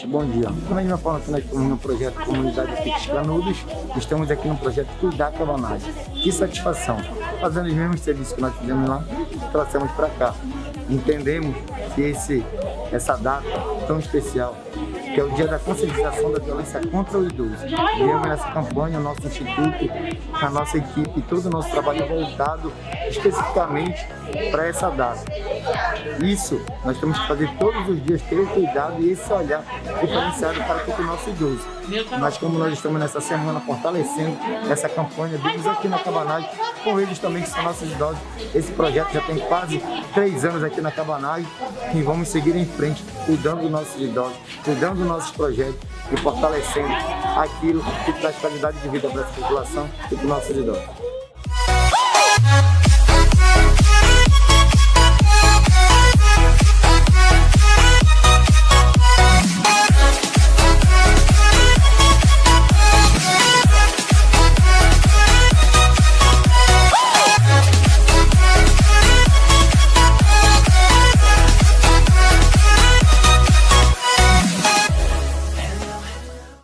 Gente, bom dia. Da mesma forma que nós estamos no projeto Comunidade Fix Canudos, estamos aqui no projeto Cuidar a Cabanagem. Que satisfação! Fazendo os mesmos serviços que nós fizemos lá, trouxemos para cá. Entendemos que essa data tão especial, que é o dia da conscientização da violência contra o idoso. Viemos nessa campanha, o nosso instituto, a nossa equipe, todo o nosso trabalho voltado especificamente para essa data. Isso, nós temos que fazer todos os dias, ter o cuidado e esse olhar diferenciado para o nosso idoso. Mas como nós estamos nessa semana fortalecendo essa campanha, vimos aqui na Cabanagem, com eles também que são nossos idosos. Esse projeto já tem quase 3 anos aqui na Cabanagem e vamos seguir em frente, cuidando dos nossos idosos, cuidando dos nossos projetos e fortalecendo aquilo que traz qualidade de vida para essa população e para os nossos idosos.